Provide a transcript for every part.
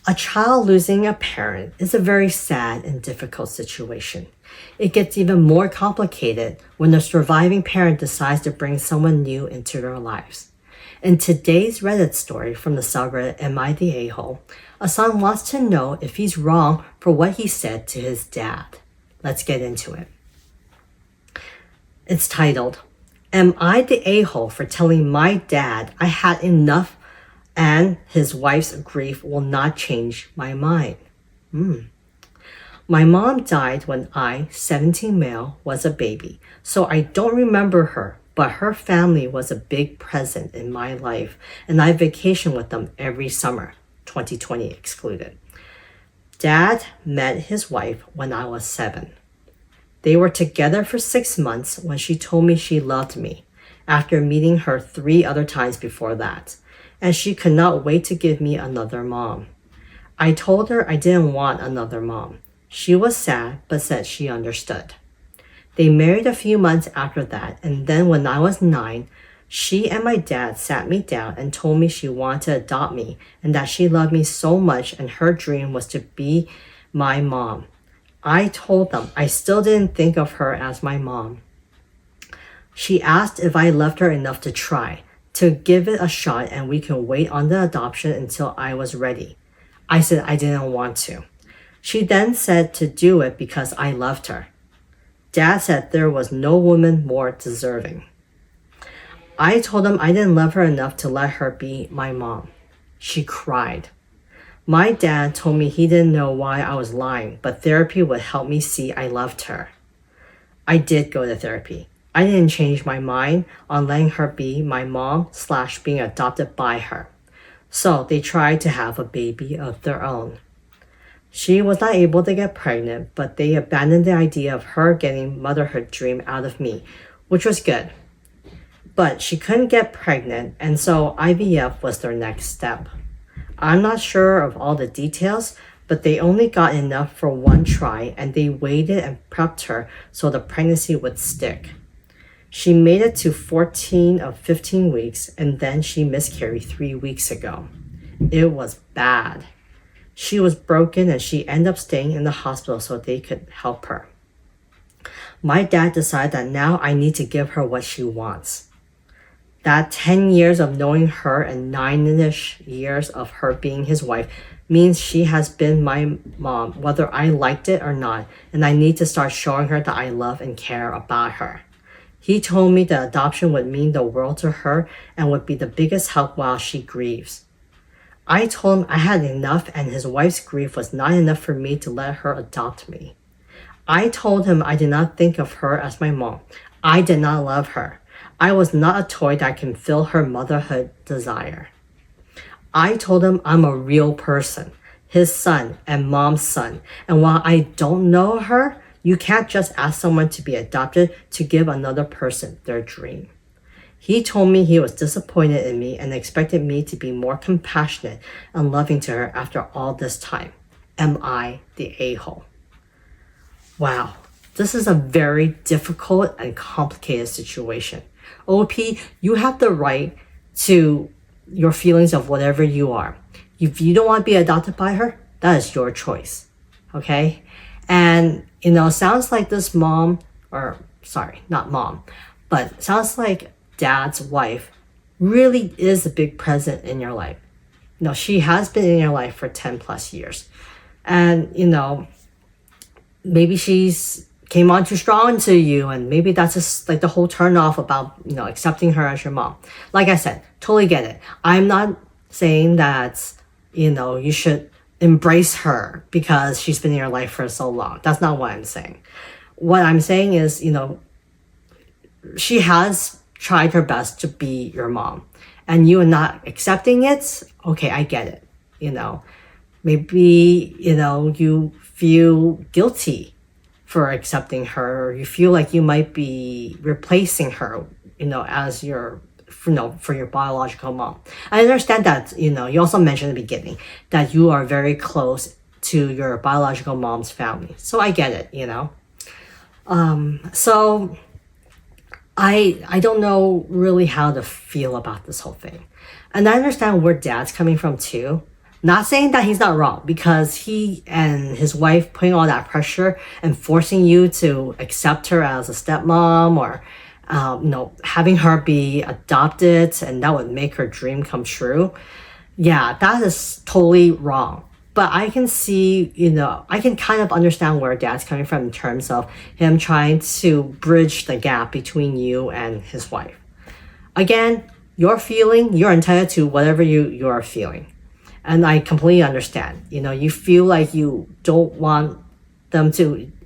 A child losing a parent is a very sad and difficult situation. It gets even more complicated when the surviving parent decides to bring someone new into their lives. In today's Reddit story from the subreddit AmItheAsshole, a son wants to know if he's wrong for what he said to his dad. Let's get into it. It's titled, "Am I the a-hole for telling my dad I had enough and his wife's grief will not change my mind?" My mom died when I, 17 male, was a baby, so I don't remember her, but her family was a big present in my life, and I vacationed with them every summer, 2020 excluded. Dad met his wife when I was 7. They were together for 6 months when she told me she loved me, after meeting her 3 other times before that, and she could not wait to give me another mom. I told her I didn't want another mom. She was sad, but said she understood. They married a few months after that, and then when I was 9, she and my dad sat me down and told me she wanted to adopt me and that she loved me so much and her dream was to be my mom. I told them I still didn't think of her as my mom. She asked if I loved her enough to try, to give it a shot, and we can wait on the adoption until I was ready. I said I didn't want to. She then said to do it because I loved her. Dad said there was no woman more deserving. I told him I didn't love her enough to let her be my mom. She cried. My dad told me he didn't know why I was lying, but therapy would help me see I loved her. I did go to therapy. I didn't change my mind on letting her be my mom / being adopted by her. So they tried to have a baby of their own. She was not able to get pregnant, but they abandoned the idea of her getting motherhood dream out of me, which was good. But she couldn't get pregnant, and so IVF was their next step. I'm not sure of all the details, but they only got enough for one try, and they waited and prepped her so the pregnancy would stick. She made it to 14 of 15 weeks, and then she miscarried 3 weeks ago. It was bad. She was broken and she ended up staying in the hospital so they could help her. My dad decided that now I need to give her what she wants. That 10 years of knowing her and 9-ish years of her being his wife means she has been my mom, whether I liked it or not, and I need to start showing her that I love and care about her. He told me the adoption would mean the world to her and would be the biggest help while she grieves. I told him I had enough and his wife's grief was not enough for me to let her adopt me. I told him I did not think of her as my mom. I did not love her. I was not a toy that can fill her motherhood desire. I told him I'm a real person, his son and mom's son, and while I don't know her, you can't just ask someone to be adopted to give another person their dream. He told me he was disappointed in me and expected me to be more compassionate and loving to her after all this time. Am I the a-hole? Wow, this is a very difficult and complicated situation. OP, you have the right to your feelings of whatever you are. If you don't want to be adopted by her, that is your choice. Okay? And, sounds like this mom, or sorry, not mom, but sounds like dad's wife really is a big present in your life. She has been in your life for 10 plus years. And, maybe she's came on too strong to you, and maybe that's just like the whole turn off about, accepting her as your mom. Like I said, totally get it. I'm not saying that, you should embrace her because she's been in your life for so long. That's not what I'm saying. What I'm saying is, she has tried her best to be your mom, and you are not accepting it. Okay, I get it. Maybe, you feel guilty for accepting her, or you feel like you might be replacing her, as your, for your biological mom. I understand that, you also mentioned in the beginning that you are very close to your biological mom's family. So I get it, So I don't know really how to feel about this whole thing. And I understand where dad's coming from too, Not saying that he's not wrong, because he and his wife putting all that pressure and forcing you to accept her as a stepmom, or having her be adopted, and that would make her dream come true. Yeah, that is totally wrong. But I can see, I can kind of understand where dad's coming from in terms of him trying to bridge the gap between you and his wife. Again, you're entitled to whatever you're feeling. And I completely understand. You feel like you don't want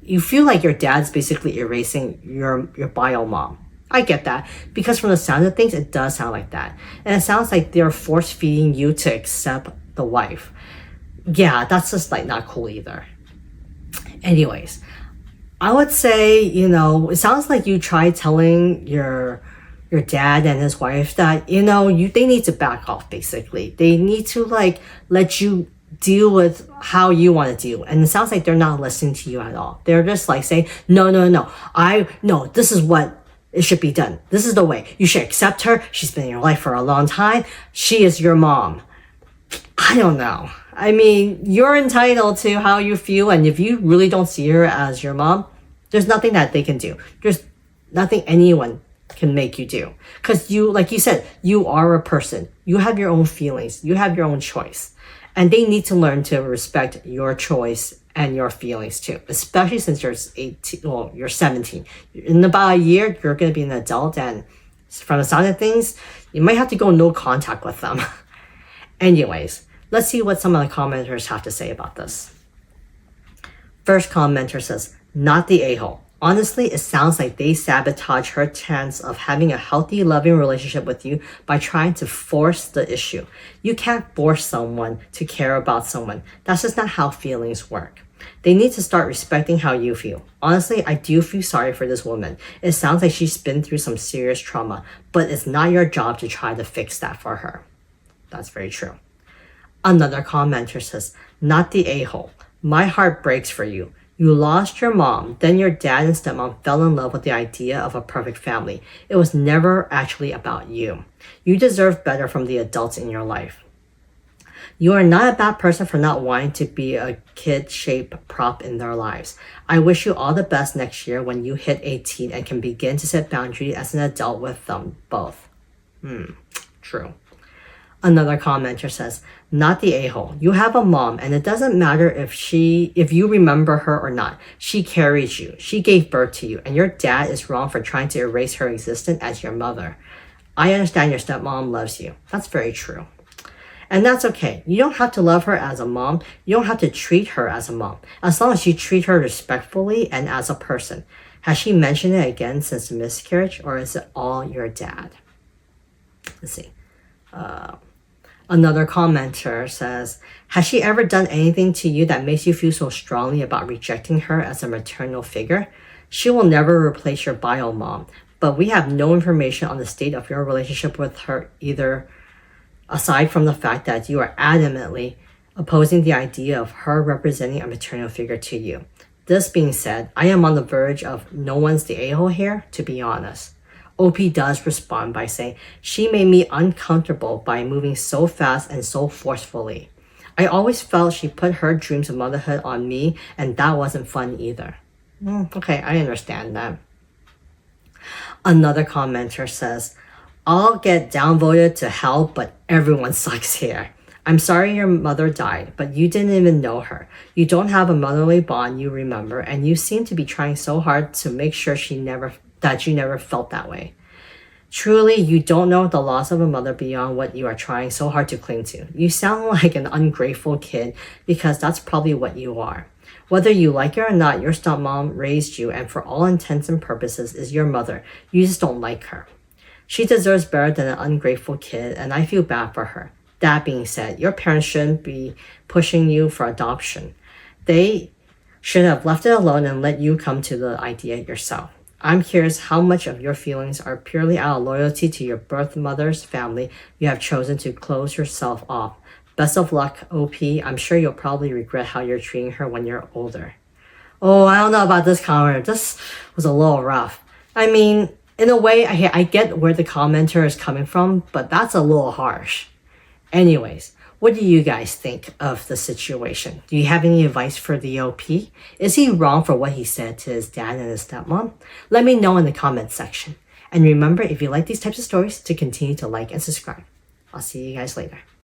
you feel like your dad's basically erasing your bio mom. I get that, because from the sound of things, it does sound like that. And it sounds like they're force feeding you to accept the wife. Yeah, that's just like not cool either. Anyways, I would say, it sounds like you tried telling your dad and his wife that, they need to back off, basically. They need to let you deal with how you want to deal. And it sounds like they're not listening to you at all. They're just saying, no, this is what it should be done. This is the way. You should accept her. She's been in your life for a long time. She is your mom. I don't know. I mean, you're entitled to how you feel, and if you really don't see her as your mom, there's nothing that they can do. There's nothing anyone can make you do. Because like you said, you are a person. You have your own feelings. You have your own choice. And they need to learn to respect your choice and your feelings too, especially since you're 18, well, you're 17. In about a year, you're going to be an adult, and from the sound of things, you might have to go no contact with them. Anyways, let's see what some of the commenters have to say about this. First commenter says, not the a-hole. Honestly, it sounds like they sabotage her chance of having a healthy, loving relationship with you by trying to force the issue. You can't force someone to care about someone. That's just not how feelings work. They need to start respecting how you feel. Honestly, I do feel sorry for this woman. It sounds like she's been through some serious trauma, but it's not your job to try to fix that for her. That's very true. Another commenter says, not the a-hole. My heart breaks for you. You lost your mom, then your dad and stepmom fell in love with the idea of a perfect family. It was never actually about you. You deserve better from the adults in your life. You are not a bad person for not wanting to be a kid-shaped prop in their lives. I wish you all the best next year when you hit 18 and can begin to set boundaries as an adult with them both. True. Another commenter says, not the a-hole. You have a mom, and it doesn't matter if you remember her or not. She carries you. She gave birth to you, and your dad is wrong for trying to erase her existence as your mother. I understand your stepmom loves you. That's very true. And that's okay. You don't have to love her as a mom. You don't have to treat her as a mom, as long as you treat her respectfully and as a person. Has she mentioned it again since the miscarriage, or is it all your dad? Let's see. Another commenter says, has she ever done anything to you that makes you feel so strongly about rejecting her as a maternal figure? She will never replace your bio mom, but we have no information on the state of your relationship with her either, aside from the fact that you are adamantly opposing the idea of her representing a maternal figure to you. This being said, I am on the verge of no one's the a-hole here, to be honest. OP does respond by saying, she made me uncomfortable by moving so fast and so forcefully. I always felt she put her dreams of motherhood on me, and that wasn't fun either. Okay, I understand that. Another commenter says, I'll get downvoted to hell, but everyone sucks here. I'm sorry your mother died, but you didn't even know her. You don't have a motherly bond you remember, and you seem to be trying so hard to make sure that you never felt that way. Truly, you don't know the loss of a mother beyond what you are trying so hard to cling to. You sound like an ungrateful kid, because that's probably what you are. Whether you like it or not, your stepmom raised you, and for all intents and purposes is your mother. You just don't like her. She deserves better than an ungrateful kid, and I feel bad for her. That being said, your parents shouldn't be pushing you for adoption. They should have left it alone and let you come to the idea yourself. I'm curious how much of your feelings are purely out of loyalty to your birth mother's family you have chosen to close yourself off. Best of luck, OP. I'm sure you'll probably regret how you're treating her when you're older. Oh, I don't know about this comment. This was a little rough. I mean, in a way, I get where the commenter is coming from, but that's a little harsh. Anyways, What do you guys think of the situation? Do you have any advice for the OP? Is he wrong for what he said to his dad and his stepmom? Let me know in the comments section. And remember, if you like these types of stories, to continue to like and subscribe. I'll see you guys later.